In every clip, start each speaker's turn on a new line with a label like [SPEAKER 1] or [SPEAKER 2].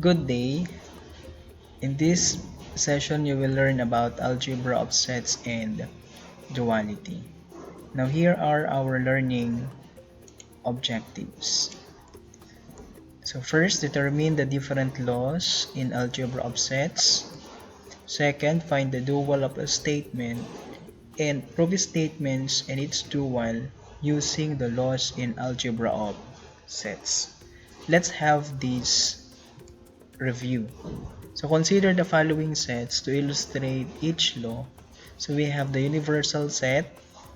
[SPEAKER 1] Good day. In this session, you will learn about algebra of sets and duality. Now, here are our learning objectives. So first, determine the different laws in algebra of sets. Second, find the dual of a statement and prove statements and its dual using the laws in algebra of sets. Let's have this review. So consider the following sets to illustrate each law. So we have the universal set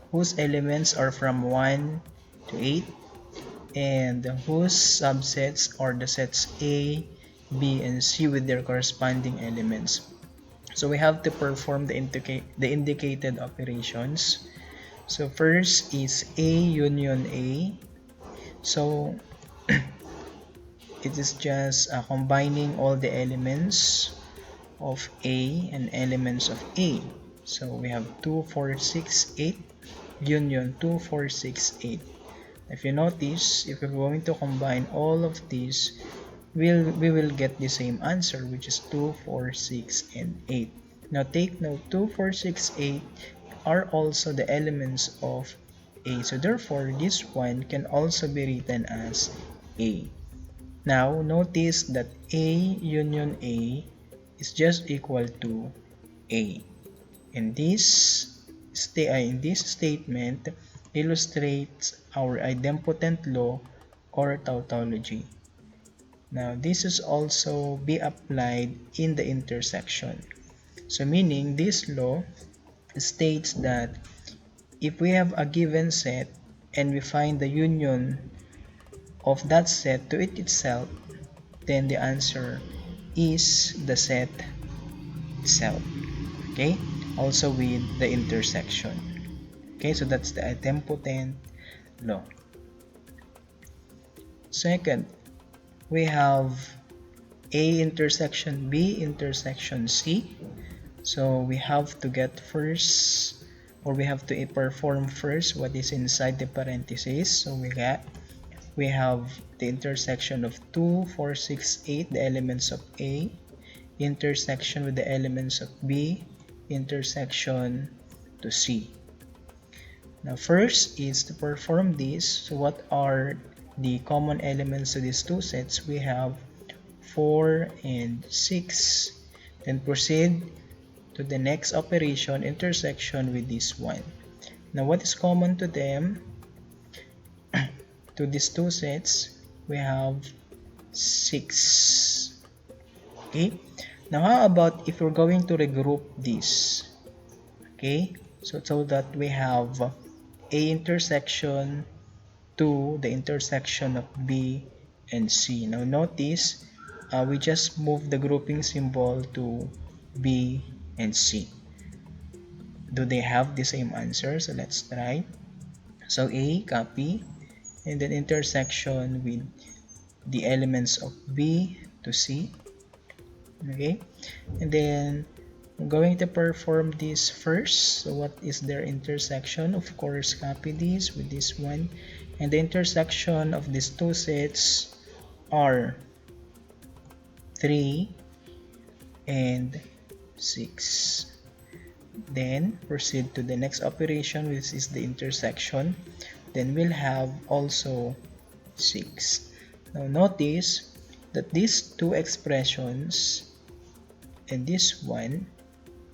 [SPEAKER 1] whose elements are from 1 to 8 and whose subsets are the sets A, B, and C with their corresponding elements. So we have to perform the indicated operations. So first is A union A. So it is just combining all the elements of A and elements of A. So we have 2, 4, 6, 8 union 2, 4, 6, 8. If you notice, if we're going to combine all of these, we will get the same answer, which is 2, 4, 6, and 8. Now take note, 2, 4, 6, 8 are also the elements of A. So therefore, this one can also be written as A. Now notice that A union A is just equal to A. And this statement illustrates our idempotent law or tautology. Now this is also be applied in the intersection. So meaning this law states that if we have a given set and we find the union of that set to it itself, then the answer is the set itself. Okay, also with the intersection. Okay, so that's the idempotent law. Second, we have A intersection B intersection C. So we have to get first, or we have to perform first what is inside the parentheses. So we have the intersection of 2, 4, 6, 8, the elements of A, intersection with the elements of B, intersection to C. Now first is to perform this. So what are the common elements to these two sets? We have 4 and 6. Then proceed to the next operation, intersection with this one. Now what is common to them? To these two sets, we have 6. Okay, now how about if we're going to regroup this? Okay, so that we have A intersection to the intersection of B and C. Now notice we just move the grouping symbol to B and C. Do they have the same answer? So let's try. So A, copy, and then intersection with the elements of B to C. Okay, and then I'm going to perform this first. So what is their intersection? Of course, copy this with this one, and the intersection of these two sets are 3 and 6. Then proceed to the next operation, which is the intersection. Then we'll have also 6. Now notice that these two expressions and this one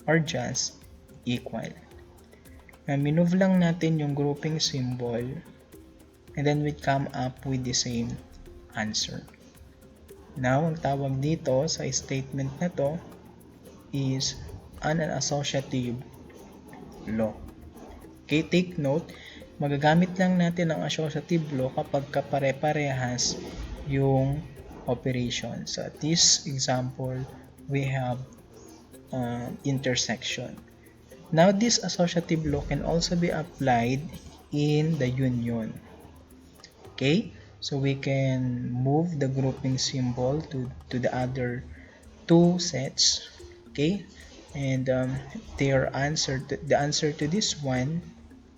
[SPEAKER 1] are just equal. Now minove lang natin yung grouping symbol and then we come up with the same answer. Now ang tawag dito sa statement na to is an associative law. Okay, take note, magagamit lang natin ang associative law kapag kapare-parehas yung operation. So at this example, we have intersection. Now this associative law can also be applied in the union. Okay, so we can move the grouping symbol to the other two sets. Okay, and the answer to this one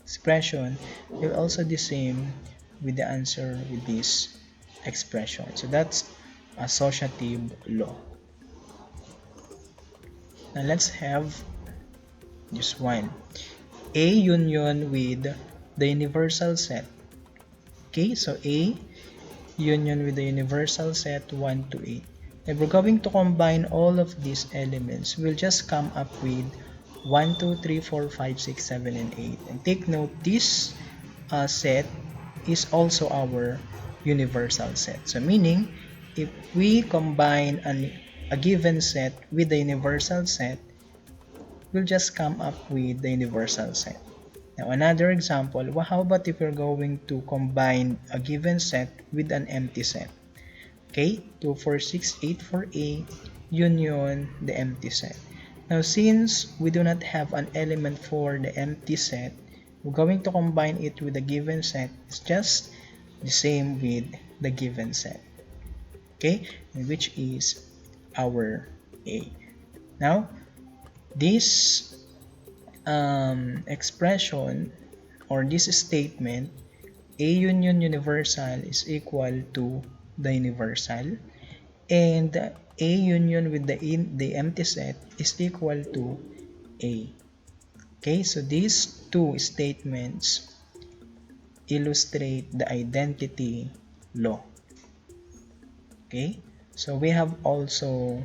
[SPEAKER 1] expression will also the same with the answer with this expression. So that's associative law. Now let's have this one. A union with the universal set. Okay, so A union with the universal set 1 to 8. If we're going to combine all of these elements, we'll just come up with 1, 2, 3, 4, 5, 6, 7, and 8. And take note, this set is also our universal set. So meaning, if we combine a given set with the universal set, we'll just come up with the universal set. Now another example, how about if we're going to combine a given set with an empty set? Okay, 2, 4, 6, 8 for A, union the empty set. Now since we do not have an element for the empty set, we're going to combine it with the given set. It's just the same with the given set. Okay, which is our A. Now, this expression or this statement, A union universal is equal to the universal, and A union with the empty set is equal to A. Okay, so these two statements illustrate the identity law. Okay, so we have also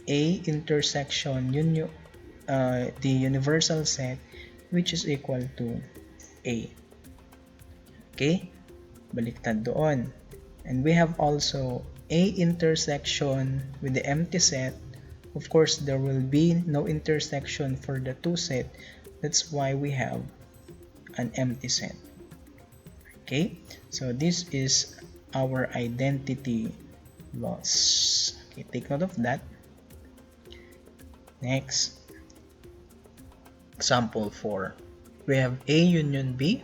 [SPEAKER 1] A intersection the universal set, which is equal to A. Okay, baliktad doon. And we have also A intersection with the empty set. Of course, there will be no intersection for the two set. That's why we have an empty set. Okay, so this is our identity laws. Okay, take note of that. Next, example 4. We have A union B.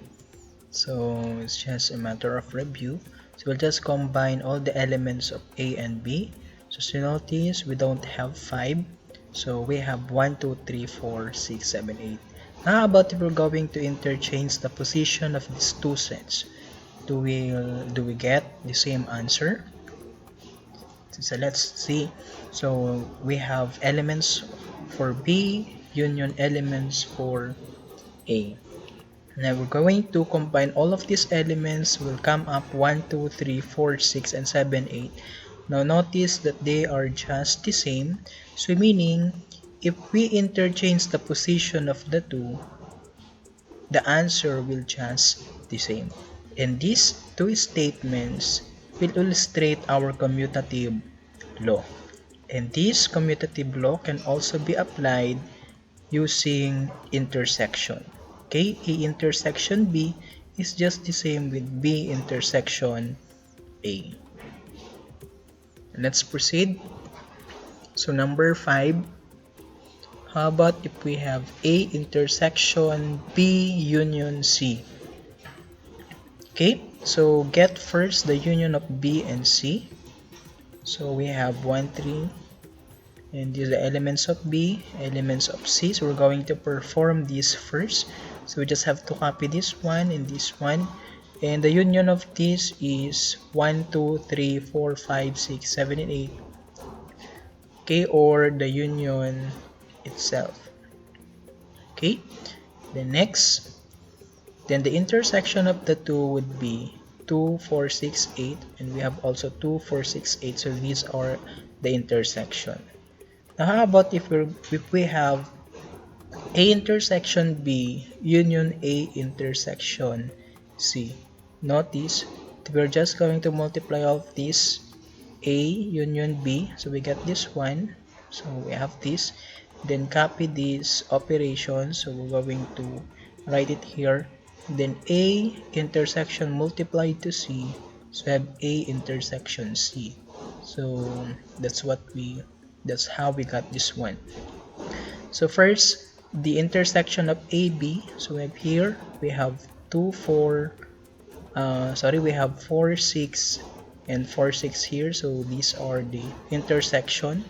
[SPEAKER 1] So it's just a matter of review. So we'll just combine all the elements of A and B. So notice we don't have 5. So we have 1, 2, 3, 4, 6, 7, 8. How about if we're going to interchange the position of these two sets? Do we get the same answer? So let's see. So we have elements for B, union elements for A. Now we're going to combine all of these elements. Will come up 1, 2, 3, 4, 6, and 7, 8. Now notice that they are just the same. So meaning, if we interchange the position of the two, the answer will just the same. And these two statements will illustrate our commutative law. And this commutative law can also be applied using intersection. Okay, A intersection B is just the same with B intersection A. Let's proceed. So number 5, how about if we have A intersection B union C? Okay, so get first the union of B and C. So we have 1, 3, and these are the elements of B, elements of C. So we're going to perform this first. So we just have to copy this one and this one. And the union of this is 1, 2, 3, 4, 5, 6, 7, and 8. Okay, or the union itself. Okay, the next, then the intersection of the two would be 2, 4, 6, 8, and we have also 2, 4, 6, 8. So these are the intersection. Now how about if we have A intersection B union A intersection C? Notice we're just going to multiply all of this A union B, so we get this one. So we have this, then copy this operation. So we're going to write it here. Then A intersection multiplied to C, so we have A intersection C. So that's how we got this one. So first, the intersection of AB. So we have here, we have 2, 4, we have 4, 6, and 4, 6 here. So these are the intersection.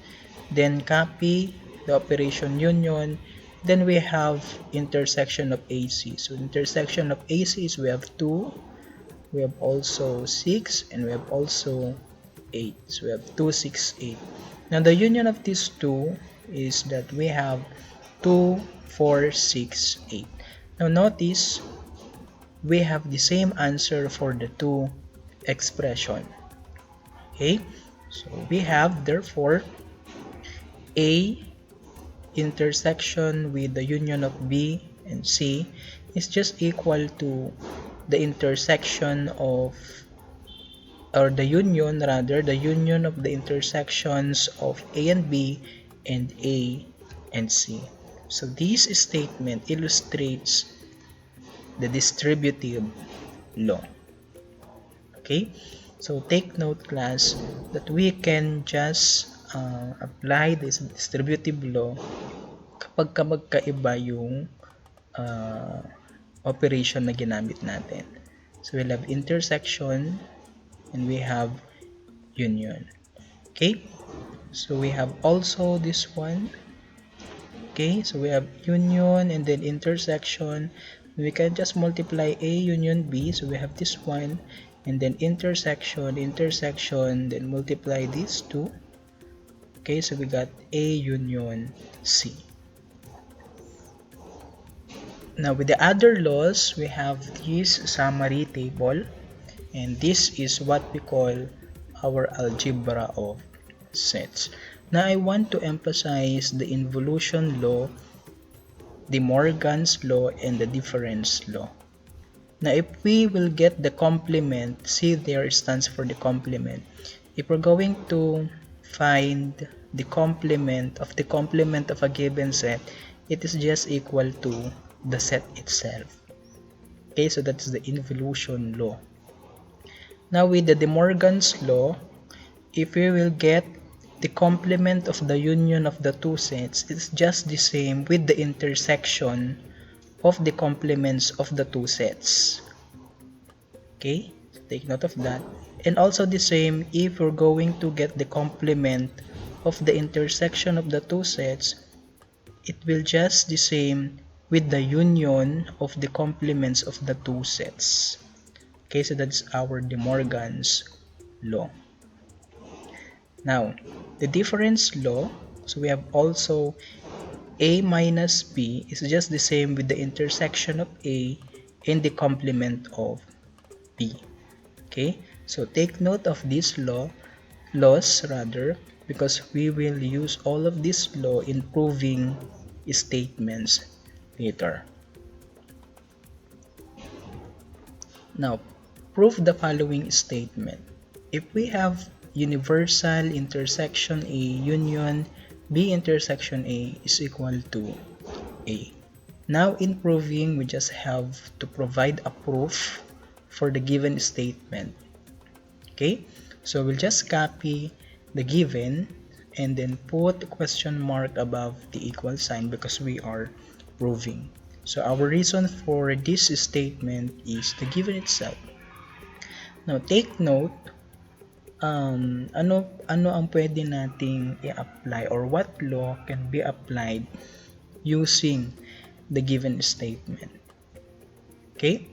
[SPEAKER 1] Then copy the operation union. Then we have intersection of AC. So intersection of AC is we have 2, we have also 6, and we have also 8. So we have 2, 6, 8. Now the union of these two is that we have 2, 4, 6, 8. Now notice we have the same answer for the two expression. Okay, so we have therefore A intersection with the union of B and C is just equal to the intersection of, or the union rather, the union of the intersections of A and B and A and C. So this statement illustrates the distributive law. Okay, so take note class that we can just apply this distributive law kapag magkaiba yung operation na ginamit natin. So we'll have intersection and we have union. Okay, so we have also this one. Okay, so we have union and then intersection. We can just multiply A union B, so we have this one, and then intersection, then multiply these two. Okay, so we got A union C. Now with the other laws, we have this summary table, and this is what we call our algebra of sets. Now I want to emphasize the involution law, the Morgan's law, and the difference law. Now if we will get the complement, see there stands for the complement. If we're going to find the complement of a given set, it is just equal to the set itself. Okay, so that's the involution law. Now with the De Morgan's law, if we will get the complement of the union of the two sets, it's just the same with the intersection of the complements of the two sets. Okay, so take note of that. And also the same if we're going to get the complement of the intersection of the two sets, it will just the same with the union of the complements of the two sets. Okay, so that's our De Morgan's law. Now, the difference law, so we have also A minus B is just the same with the intersection of A and the complement of B. Okay, so take note of this laws because we will use all of this law in proving statements later. Now, prove the following statement. If we have universal intersection A union B intersection A is equal to A. Now in proving, we just have to provide a proof for the given statement. Okay, so we'll just copy the given and then put a question mark above the equal sign because we are proving. So our reason for this statement is the given itself. Now take note, ano ang pwede nating i-apply or what law can be applied using the given statement. Okay,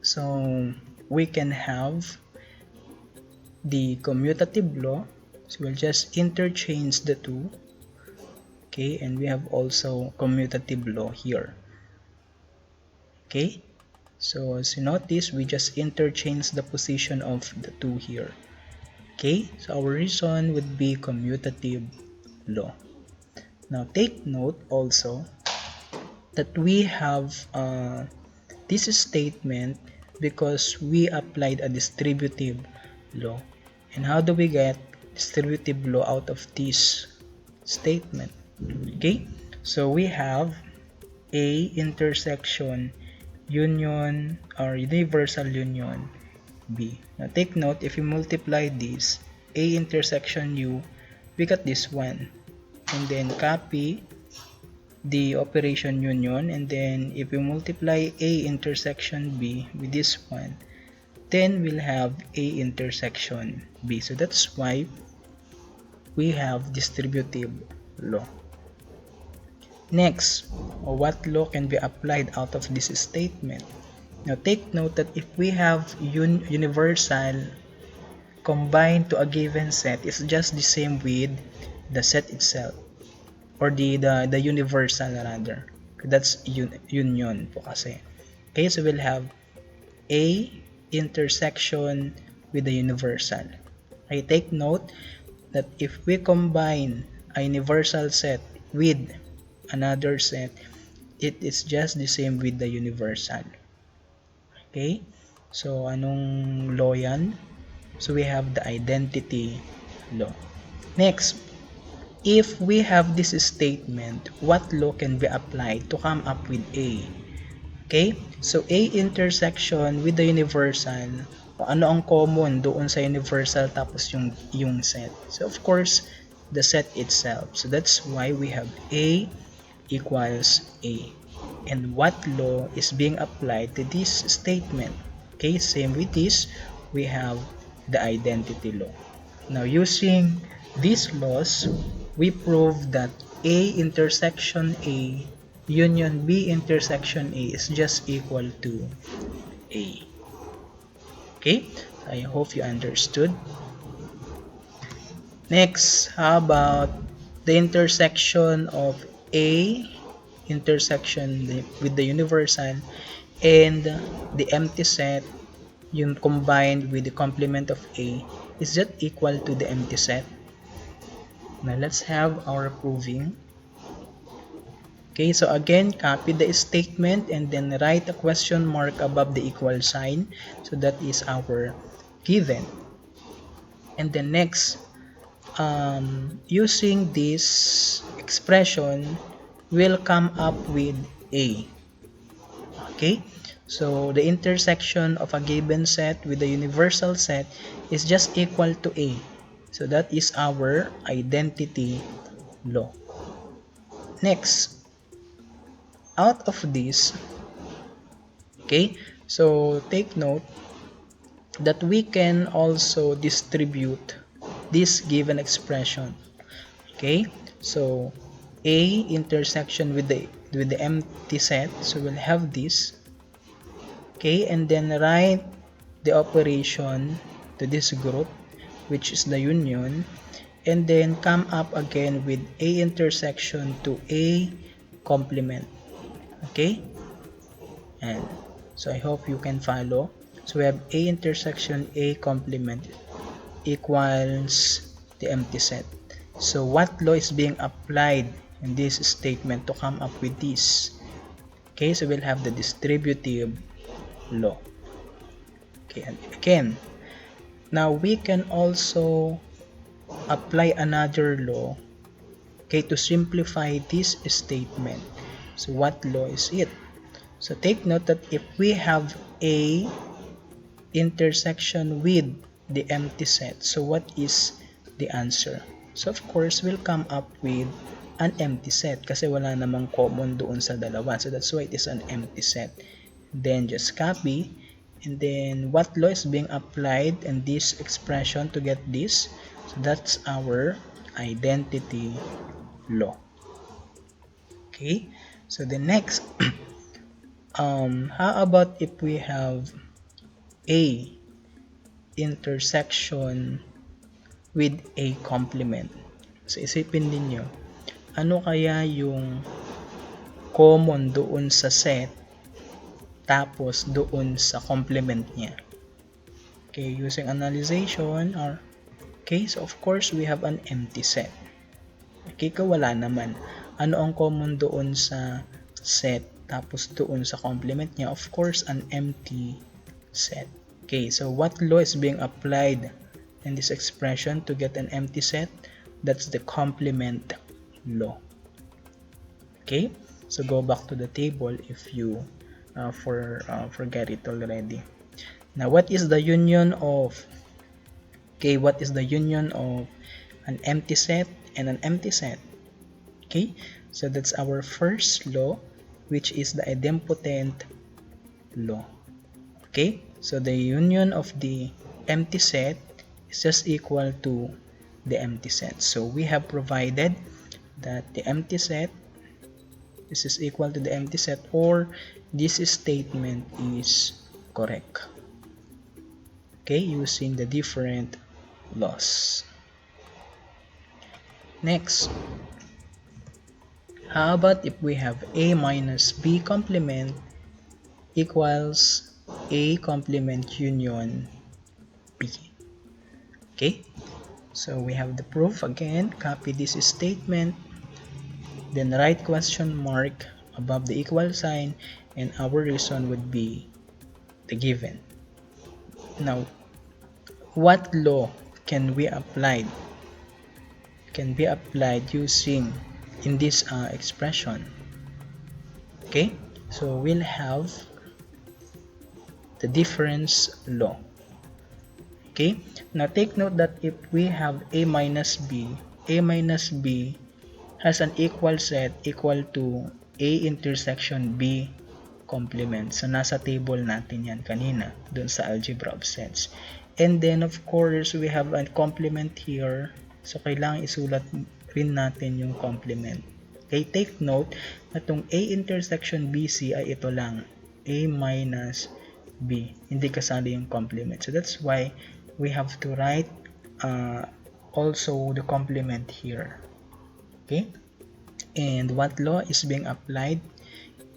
[SPEAKER 1] so we can have the commutative law, so we'll just interchange the two. Okay, and we have also commutative law here. Okay, so as you notice, we just interchange the position of the two here. Okay, so our reason would be commutative law. Now take note also that we have this statement because we applied a distributive law. And how do we get distributive law out of this statement? Okay, so we have A intersection union or universal union B. Now take note, if you multiply this A intersection U, we got this one, and then copy the operation union, and then if we multiply A intersection B with this one, then we'll have A intersection B. So that's why we have distributive law. Next, what law can be applied out of this statement? Now take note that if we have universal combine to a given set is just the same with the set itself, or the universal rather. That's union po kasi. Okay, so we'll have A intersection with the universal. Okay, take note that if we combine a universal set with another set, it is just the same with the universal. Okay, so anong law yan? So we have the identity law. Next, if we have this statement, what law can be applied to come up with A? Okay, so A intersection with the universal, ano ang common doon sa universal tapos yung set? So of course, the set itself. So that's why we have A equals A. And what law is being applied to this statement? Okay, same with this, we have the identity law. Now using these laws, we prove that A intersection A union B intersection A is just equal to A. Okay, I hope you understood. Next, how about the intersection of A intersection with the universal and the empty set, yung combined with the complement of A, is that equal to the empty set? Now let's have our proving. Okay, so again, copy the statement and then write a question mark above the equal sign. So that is our given. And then next, using this expression, we'll come up with A. Okay, so the intersection of a given set with the universal set is just equal to A. So that is our identity law. Next, out of this, okay, so take note that we can also distribute this given expression. Okay, so A intersection with the empty set, so we'll have this. Okay, and then write the operation to this group, which is the union, and then come up again with A intersection to A complement. Okay, and so I hope you can follow. So we have A intersection A complement equals the empty set. So what law is being applied in this statement to come up with this? Okay, so we'll have the distributive law. Okay, and again, now we can also apply another law, okay, to simplify this statement. So what law is it? So take note that if we have A intersection with the empty set, so what is the answer? So of course, we'll come up with an empty set kasi wala namang common doon sa dalawa. So that's why it is an empty set. Then just copy, and then what law is being applied in this expression to get this? So that's our identity law. Okay, so the next, how about if we have A intersection with A complement? So isipin ninyo, ano kaya yung common doon sa set tapos doon sa complement niya? Okay, using analyzation, or okay, so of course we have an empty set. Okay, wala naman. Ano ang common doon sa set tapos doon sa complement niya? Of course, an empty set. Okay, so what law is being applied in this expression to get an empty set? That's the complement law. Okay, so go back to the table if you forget it already. Now, what is the union of, okay, what is the union of an empty set and an empty set? Okay, so that's our first law, which is the idempotent law. Okay, so the union of the empty set is just equal to the empty set. So we have provided that the empty set, this is equal to the empty set, or this statement is correct. Okay, using the different laws. Next, how about if we have A minus B complement equals A complement union B? Okay, so we have the proof again. Copy this statement, then write question mark above the equal sign, and our reason would be the given. Now, what law can we apply? Can be applied using in this expression? Okay, so we'll have the difference law. Okay, now take note that if we have A minus B has an equal set equal to A intersection B complement. So nasa table natin yan kanina dun sa algebra of sets. And then of course we have a complement here, so kailangan isulat rin natin yung complement. Okay, take note na itong A intersection BC ay ito lang, A minus B, hindi kasali yung complement. So that's why we have to write also the complement here. Okay, and what law is being applied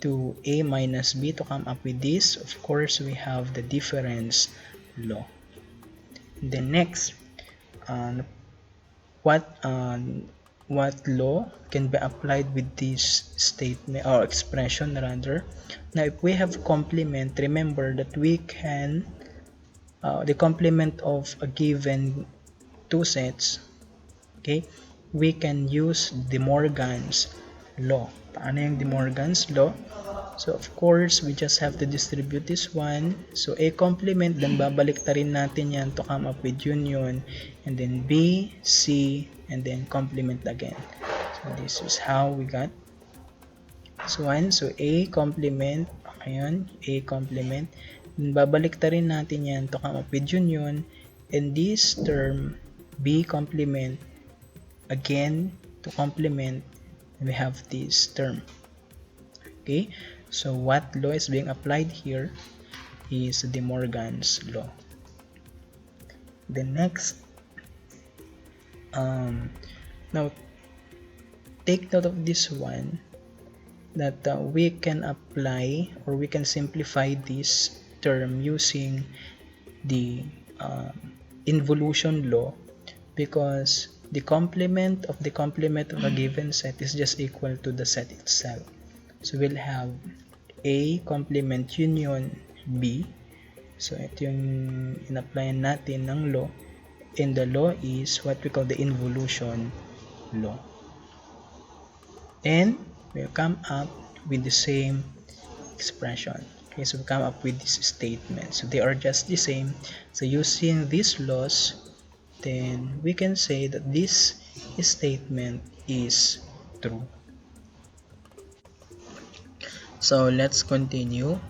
[SPEAKER 1] to A minus B to come up with this? Of course, we have the difference law. The next, what law can be applied with this statement or expression rather? Now, if we have complement, remember that we can the complement of a given two sets. Okay, we can use De Morgan's law. Paano yung De Morgan's law? So of course, we just have to distribute this one. So A complement, then babalik ta rin natin yan to come up with union, and then B, C, and then complement again. So this is how we got this one. So A complement, ayan, A complement, then babalik ta rin natin yan to come up with union, and this term B complement, again to complement, we have this term. Okay, so what law is being applied here is De Morgan's law. The next, now take note of this one, that we can apply or we can simplify this term using the involution law, because the complement of a given set is just equal to the set itself. So we'll have A complement union B. So ito yung in-applyan natin ng law, and the law is what we call the involution law. And we'll come up with the same expression. Okay, so we come up with this statement. So they are just the same. So using these laws, then we can say that this statement is true. So let's continue.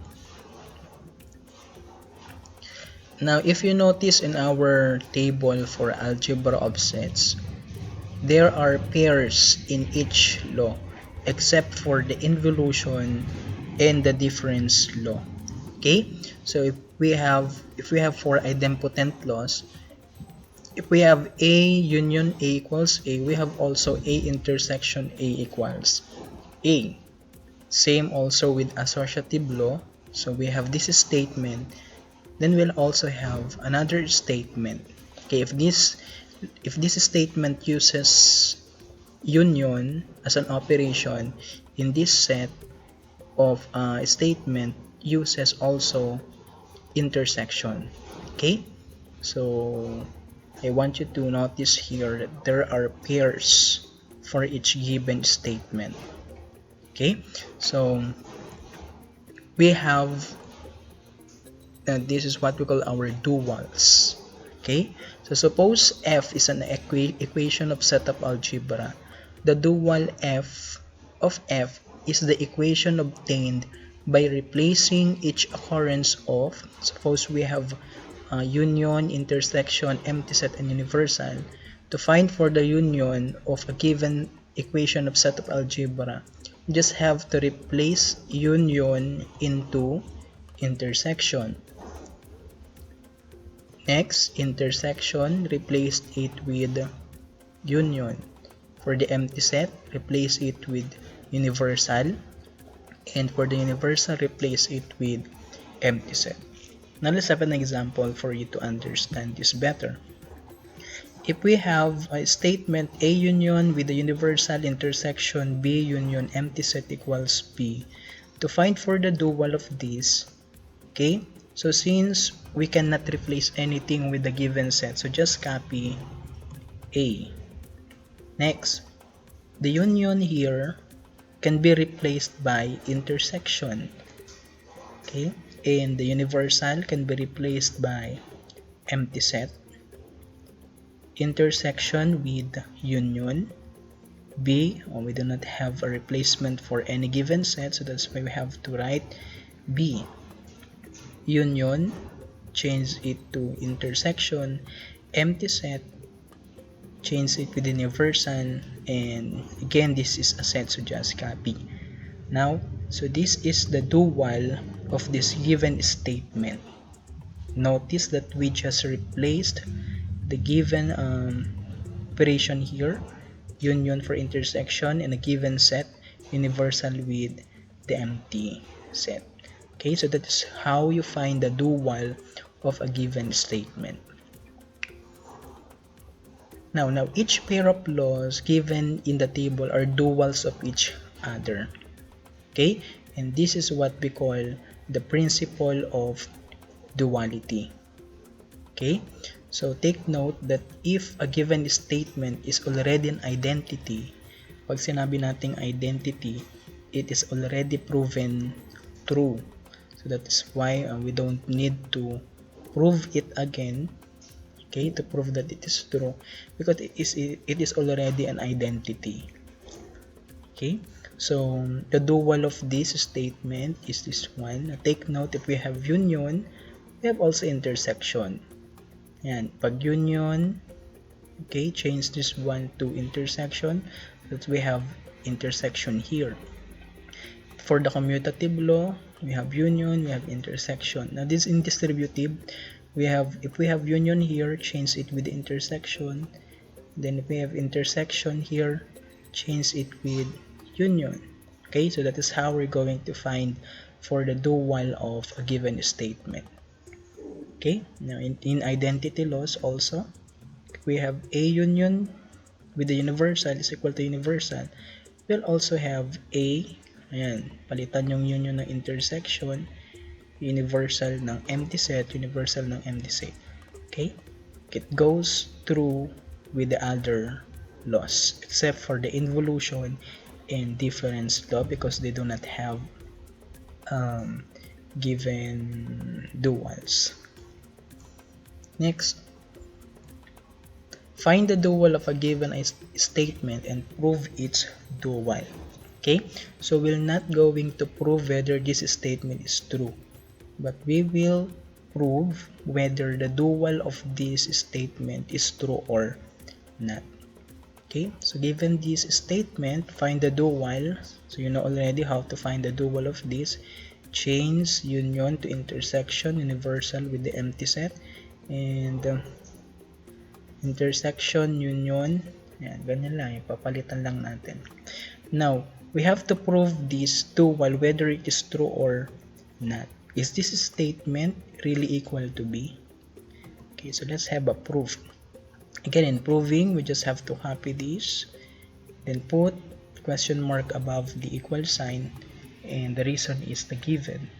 [SPEAKER 1] Now, if you notice in our table for algebra of sets, there are pairs in each law except for the involution and the difference law. Okay, so if we have four idempotent laws, if we have A union A equals A, we have also A intersection A equals A. Same also with associative law. So we have this statement, then we'll also have another statement. Okay, if this statement uses union as an operation, in this set of statement uses also intersection. Okay, so I want you to notice here that there are pairs for each given statement. Okay, so we have this is what we call our duals. Okay, so suppose F is an equation of set of algebra. The dual F of F is the equation obtained by replacing each occurrence of, suppose we have union, intersection, empty set, and universal. To find for the union of a given equation of set of algebra, you just have to replace union into intersection. Next, intersection, replace it with union. For the empty set, replace it with universal. And for the universal, replace it with empty set. Now let's have an example for you to understand this better. If we have a statement A union with the universal intersection B union empty set equals B, to find for the dual of this, okay, so since we cannot replace anything with the given set, so just copy A. Next, the union here can be replaced by intersection, okay, and the universal can be replaced by empty set, intersection with union. B, we do not have a replacement for any given set, so that's why we have to write B. Union, change it to intersection. Empty set, change it with universal, and again this is a set, so just copy. Now, so this is the dual of this given statement. Notice that we just replaced the given operation here, union for intersection, and a given set, universal with the empty set. Okay, so that is how you find the dual of a given statement. Now each pair of laws given in the table are duals of each other. Okay, and this is what we call the principle of duality. Okay, so take note that if a given statement is already an identity, pag sinabi nating identity, it is already proven true. So that is why we don't need to prove it again, okay, to prove that it is true, because it is already an identity. Okay, so the dual of this statement is this one. Take note, if we have union, we have also intersection. Yan, pag union, okay, change this one to intersection, that we have intersection here. For the commutative law, we have union, we have intersection. Now this in distributive, we have, if we have union here, change it with the intersection. Then if we have intersection here, change it with union. Okay, so that is how we're going to find for the dual of a given statement. Okay, now in identity laws also, we have A union with the universal is equal to universal. We'll also have A, ayan, palitan yung union ng intersection, universal ng empty set, universal ng empty set. Okay, it goes through with the other laws except for the involution and difference law, because they do not have given duals. Next, find the dual of a given statement and prove its dual. Okay, so we're not going to prove whether this statement is true, but we will prove whether the dual of this statement is true or not. Okay, so given this statement, find the dual. So you know already how to find the dual of this. Change union to intersection, universal with the empty set, and intersection, union, yan, ganyan lang, ipapalitan lang natin. Now, we have to prove this dual whether it is true or not. Is this statement really equal to B? Okay, so let's have a proof. Again, in proving, we just have to copy this, then put question mark above the equal sign, and the reason is the given.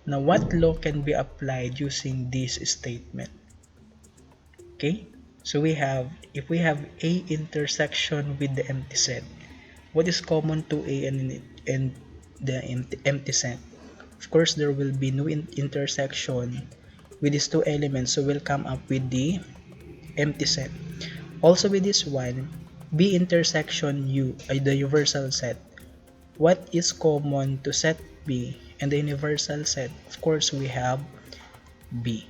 [SPEAKER 1] Now, what law can be applied using this statement? Okay, so we have, if we have A intersection with the empty set, what is common to A and the empty set? Of course, there will be no intersection with these two elements, so we'll come up with the empty set. Also with this one, B intersection U, the universal set. What is common to set B and the universal set? Of course, we have B.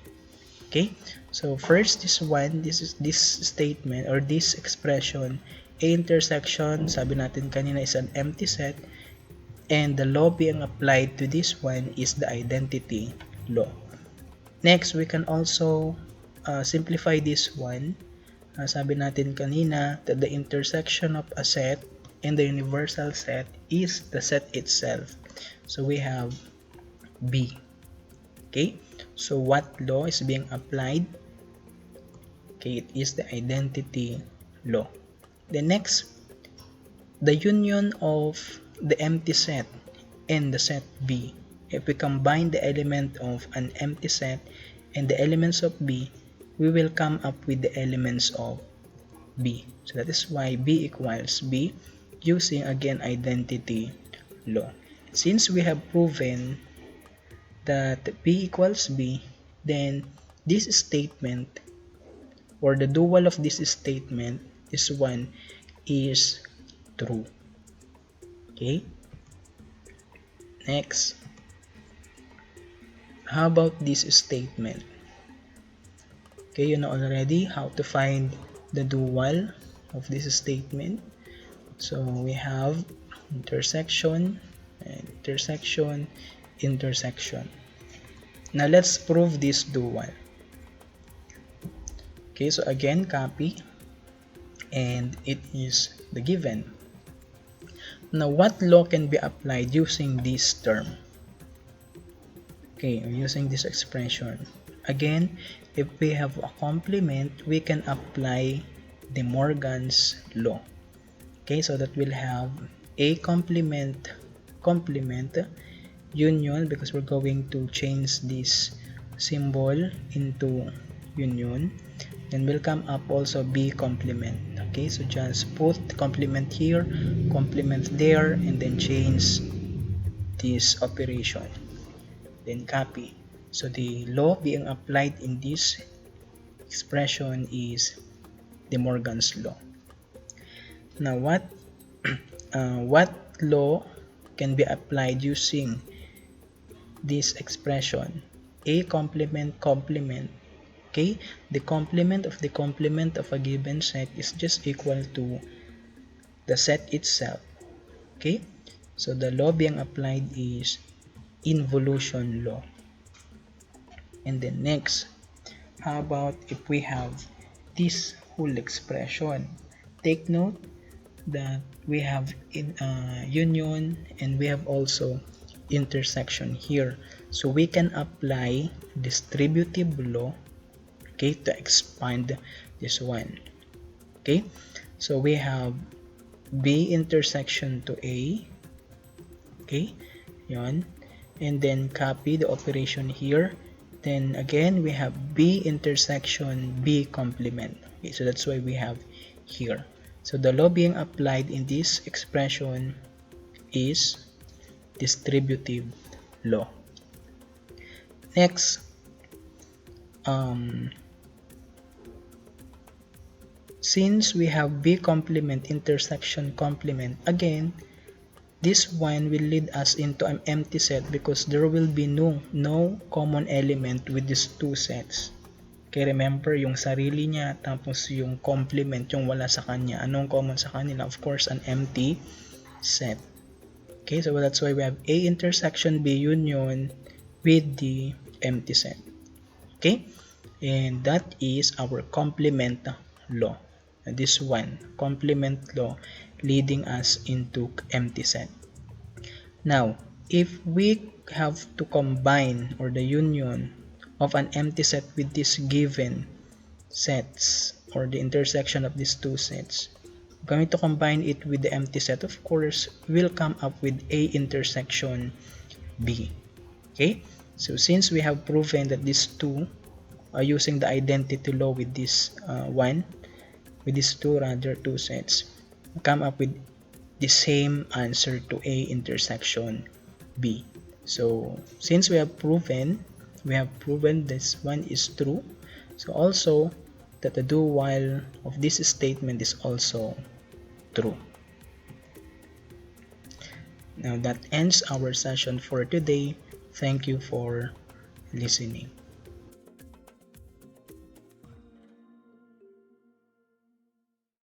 [SPEAKER 1] Okay, so first this one, this statement or this expression, A intersection, sabi natin kanina, is an empty set, and the law being applied to this one is the identity law. Next, we can also simplify this one. Sabi natin kanina that the intersection of a set and the universal set is the set itself. So we have B. Okay, so what law is being applied? Okay, it is the identity law. The next, the union of the empty set and the set B. If we combine the element of an empty set and the elements of B, we will come up with the elements of B. So that is why B equals B, using again identity law. Since we have proven that B equals B, then this statement or the dual of this statement, this one, is true. Okay, next, how about this statement? Okay, you know already how to find the dual of this statement. So we have intersection, intersection, intersection. Now let's prove this dual. Okay, so again, copy, and it is the given. Now, what law can be applied using this term? Okay, using this expression. Again, if we have a complement, we can apply De Morgan's law. Okay, so that will have a complement, union, because we're going to change this symbol into union. Then will come up also B complement. Okay, so just put complement here, complement there, and then change this operation. Then copy. So the law being applied in this expression is De Morgan's law. Now what law can be applied using this expression? A complement, complement. Okay, the complement of a given set is just equal to the set itself. Okay, so the law being applied is involution law. And then next, how about if we have this whole expression? Take note that we have union and we have also intersection here, so we can apply distributive law, okay, to expand this one. Okay, so we have B intersection to A, okay, yon, and then copy the operation here. Then again we have B intersection B complement. Okay, so that's why we have here. So the law being applied in this expression is distributive law. Next, since we have B complement intersection complement, again this one will lead us into an empty set because there will be no common element with these two sets. Okay, remember yung sarili niya tapos yung complement yung wala sa kanya. Anong common sa kanila? Of course, an empty set. Okay, so that's why we have A intersection B union with the empty set. Okay, and that is our complement law. And this one, complement law, leading us into empty set. Now, if we have to combine or the union of an empty set with these given sets or the intersection of these two sets, we're going to combine it with the empty set. Of course, we'll come up with A intersection B. Okay, so since we have proven that these two are using the identity law with this two sets, we come up with the same answer to A intersection B. So since we have proven this one is true, so also that the dual of this statement is also true. Now that ends our session for today. Thank you for listening.